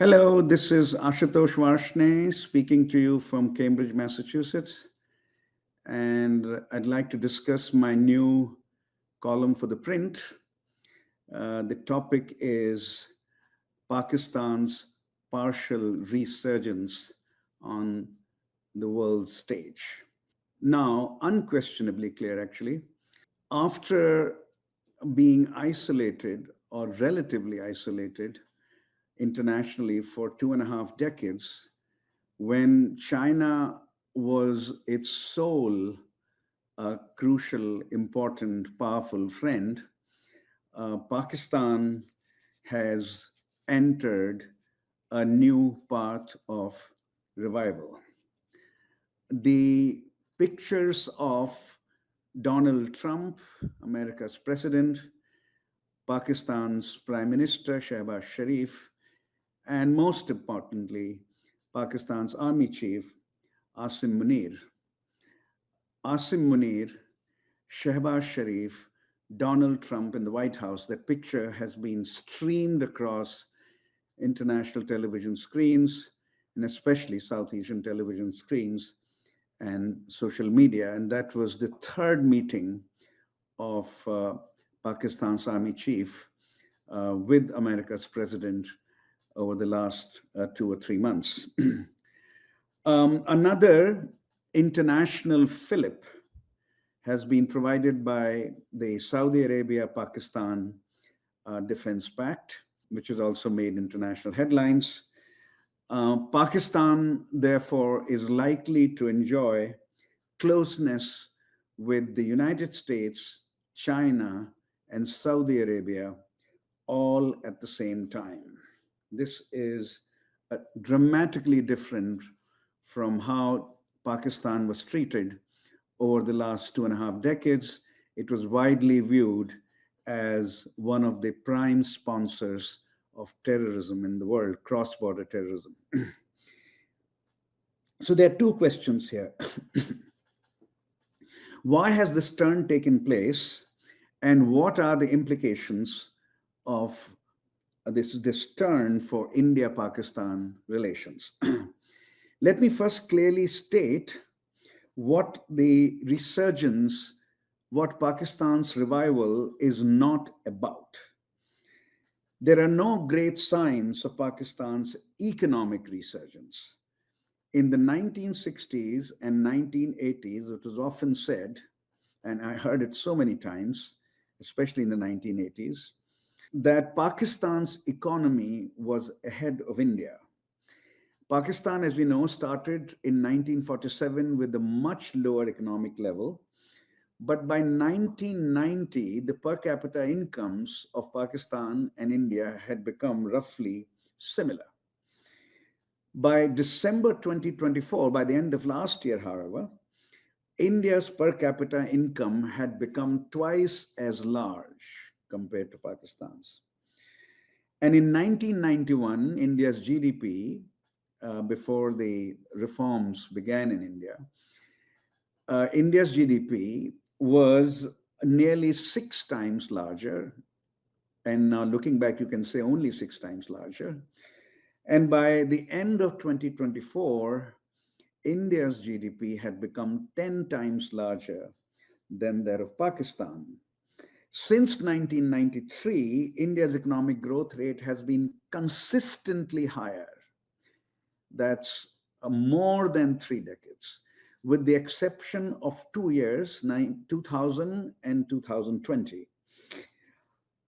Hello, this is Ashutosh Varshney speaking to you from Cambridge, Massachusetts. And I'd like to discuss my new column for ThePrint. The topic is Pakistan's partial resurgence on the world stage. Now, unquestionably clear, actually, after being isolated or relatively isolated internationally for 2.5 decades, when China was its sole crucial, important, powerful friend, Pakistan has entered a new path of revival. The pictures of Donald Trump, America's president, Pakistan's Prime Minister Shehbaz Sharif, and most importantly, Pakistan's Army Chief Asim Munir. Asim Munir, Shehbaz Sharif, Donald Trump in the White House. That picture has been streamed across international television screens, and especially South Asian television screens and social media. And that was the third meeting of Pakistan's Army Chief with America's president over the last 2 or 3 months. Another international fillip has been provided by the Saudi Arabia Pakistan Defense Pact, which has also made international headlines. Pakistan, therefore, is likely to enjoy closeness with the United States, China, and Saudi Arabia all at the same time. This is dramatically different from how Pakistan was treated over the last 2.5 decades. It was widely viewed as one of the prime sponsors of terrorism in the world, cross border terrorism. So there are two questions here. Why has this turn taken place, and what are the implications of this turn for India-Pakistan relations? Let me first clearly state what the resurgence, what Pakistan's revival is not about. There are no great signs of Pakistan's economic resurgence. In the 1960s and 1980s, it was often said, and I heard it so many times, especially in the 1980s, that Pakistan's economy was ahead of India. Pakistan, as we know, started in 1947 with a much lower economic level. But by 1990, the per capita incomes of Pakistan and India had become roughly similar. By December 2024, by the end of last year, however, India's per capita income had become twice as large compared to Pakistan's. And in 1991, India's GDP, before the reforms began in India, India's GDP was nearly 6 times larger. And now looking back, you can say only 6 times larger. And by the end of 2024, India's GDP had become 10 times larger than that of Pakistan. Since 1993, India's economic growth rate has been consistently higher. That's more than 3 decades, with the exception of 2 years, 2000 and 2020.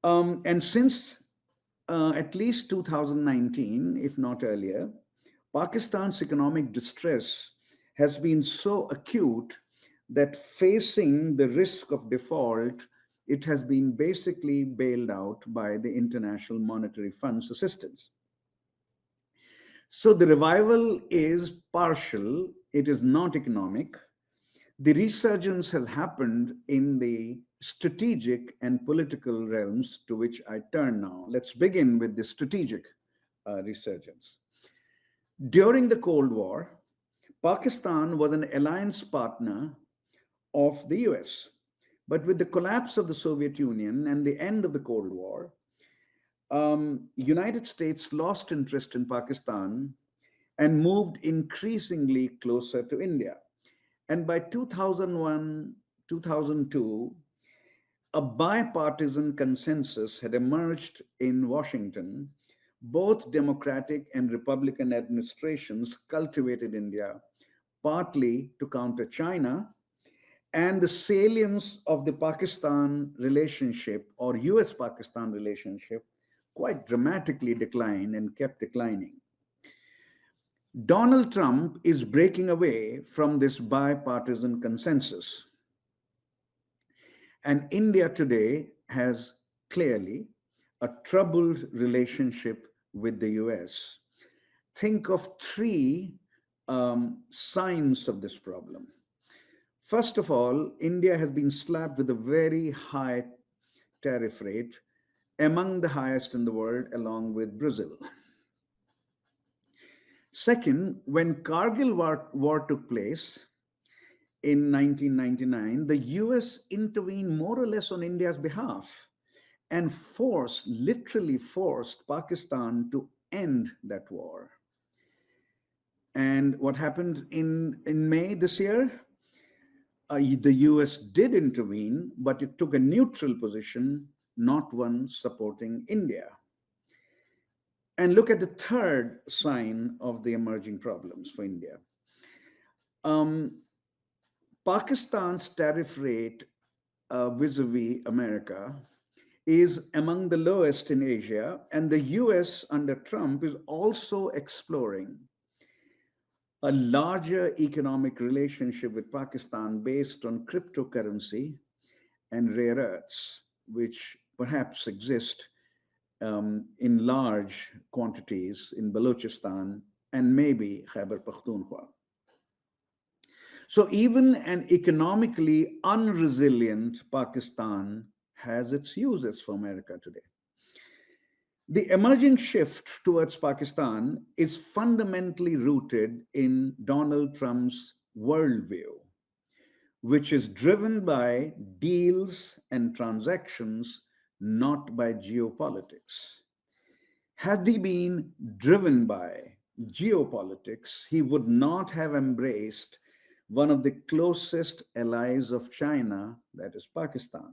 And since at least 2019, if not earlier, Pakistan's economic distress has been so acute that facing the risk of default, it has been basically bailed out by the International Monetary Fund's assistance. So the revival is partial, it is not economic. The resurgence has happened in the strategic and political realms, to which I turn now. Let's begin with the strategic resurgence. During the Cold War, Pakistan was an alliance partner of the US. But with the collapse of the Soviet Union and the end of the Cold War, United States lost interest in Pakistan and moved increasingly closer to India. And by 2001, 2002, a bipartisan consensus had emerged in Washington. Both Democratic and Republican administrations cultivated India partly to counter China, and the salience of the Pakistan relationship or US Pakistan relationship quite dramatically declined and kept declining. Donald Trump is breaking away from this bipartisan consensus, and India today has clearly a troubled relationship with the US. Think of three signs of this problem. First of all, India has been slapped with a very high tariff rate, among the highest in the world, along with Brazil. Second, when Kargil war took place in 1999, the US intervened more or less on India's behalf and literally forced Pakistan to end that war. And what happened in May this year? The US did intervene, but it took a neutral position, not one supporting India. And look at the third sign of the emerging problems for India. Um, Pakistan's tariff rate vis a vis America is among the lowest in Asia, and the US under Trump is also exploring a larger economic relationship with Pakistan based on cryptocurrency and rare earths, which perhaps exist in large quantities in Balochistan and maybe Khyber Pakhtunkhwa. So even an economically unresilient Pakistan has its uses for America today. The emerging shift towards Pakistan is fundamentally rooted in Donald Trump's worldview, which is driven by deals and transactions, not by geopolitics. Had he been driven by geopolitics, he would not have embraced one of the closest allies of China, that is Pakistan.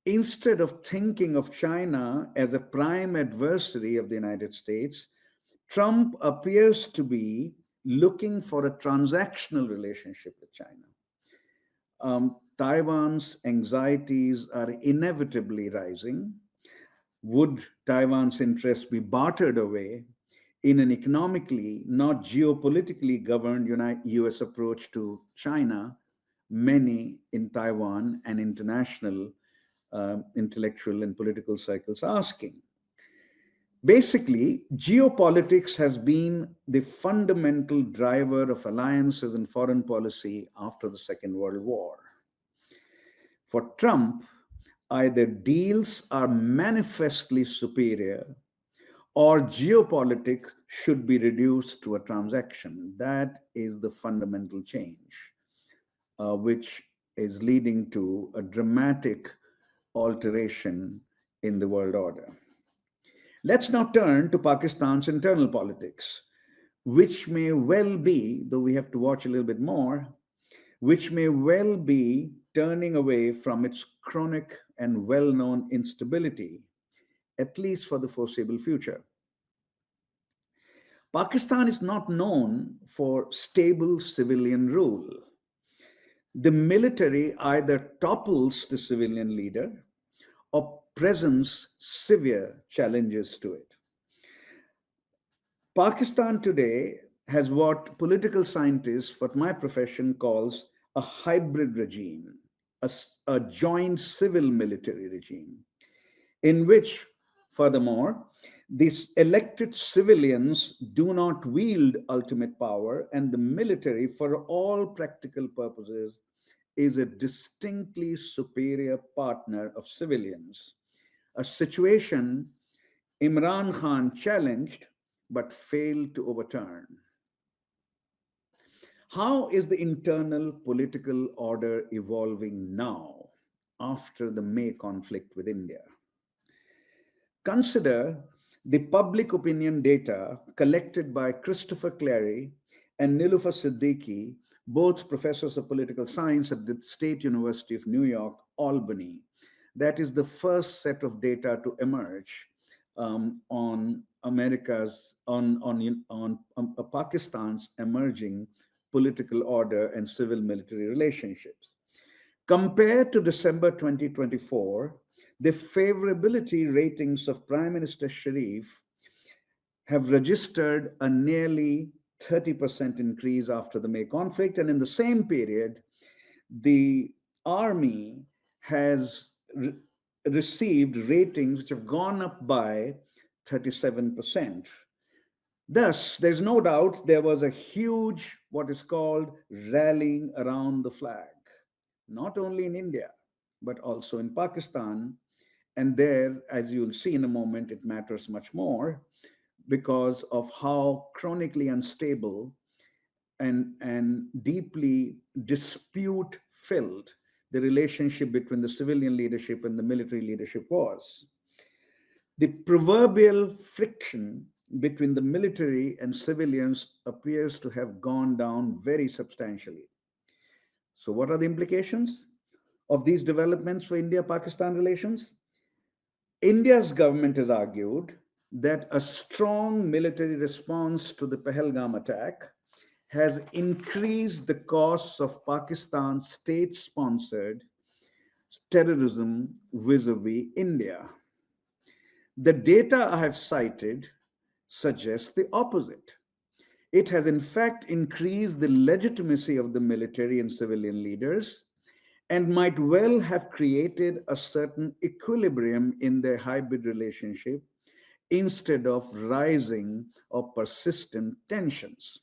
Instead of thinking of China as a prime adversary of the United States, Trump appears to be looking for a transactional relationship with China. Taiwan's anxieties are inevitably rising. Would Taiwan's interests be bartered away in an economically, not geopolitically governed US approach to China? Many in Taiwan and international intellectual and political circles asking. Basically, geopolitics has been the fundamental driver of alliances and foreign policy after the Second World War. For Trump, either deals are manifestly superior or geopolitics should be reduced to a transaction. That is the fundamental change, which is leading to a dramatic alteration in the world order. Let's now turn to Pakistan's internal politics, which may well be, though we have to watch a little bit more, which may well be turning away from its chronic and well known instability, at least for the foreseeable future. Pakistan is not known for stable civilian rule. The military either topples the civilian leader or presents severe challenges to it. Pakistan today has what political scientists, what my profession calls a hybrid regime, a joint civil military regime, in which, furthermore, these elected civilians do not wield ultimate power, and the military, for all practical purposes, is a distinctly superior partner of civilians, a situation Imran Khan challenged but failed to overturn. How is the internal political order evolving now after the May conflict with India? Consider the public opinion data collected by Christopher Clary and Niloufar Siddiqui, both professors of political science at the State University of New York, Albany. That is the first set of data to emerge on America's, on Pakistan's emerging political order and civil military relationships. Compared to December 2024, the favorability ratings of Prime Minister Sharif have registered a nearly 30% increase after the May conflict. And in the same period, the army has received ratings which have gone up by 37%. Thus, there's no doubt there was a huge, what is called, rallying around the flag, not only in India, but also in Pakistan. And there, as you'll see in a moment, it matters much more because of how chronically unstable and deeply dispute filled the relationship between the civilian leadership and the military leadership was. The proverbial friction between the military and civilians appears to have gone down very substantially. So, what are the implications of these developments for India Pakistan relations? India's government has argued that a strong military response to the Pahalgam attack has increased the costs of Pakistan's state sponsored terrorism vis a vis India. The data I have cited suggests the opposite. It has, in fact, increased the legitimacy of the military and civilian leaders and might well have created a certain equilibrium in their hybrid relationship instead of rising or persistent tensions.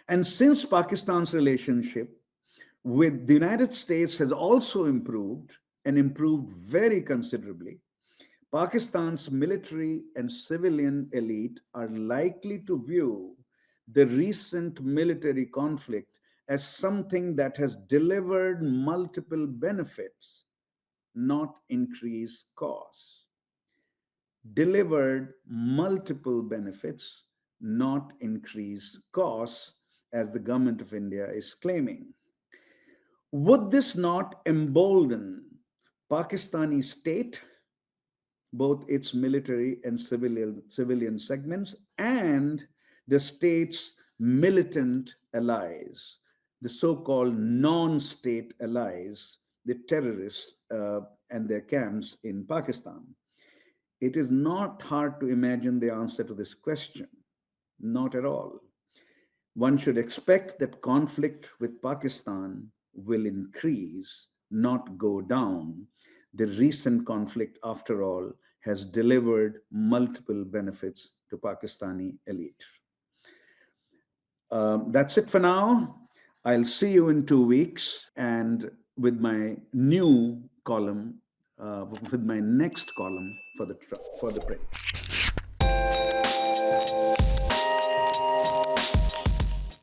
And since Pakistan's relationship with the United States has also improved and improved very considerably, Pakistan's military and civilian elite are likely to view the recent military conflict as something that has delivered multiple benefits, not increased costs. Delivered multiple benefits, not increased costs, as the government of India is claiming. Would this not embolden Pakistani state, both its military and civilian segments, and the state's militant allies, the so-called non-state allies, the terrorists and their camps in Pakistan? It is not hard to imagine the answer to this question. Not at all. One should expect that conflict with Pakistan will increase, not go down. The recent conflict, after all, has delivered multiple benefits to Pakistani elite. That's it for now. I'll see you in 2 weeks and with my new column, with my next column for the print.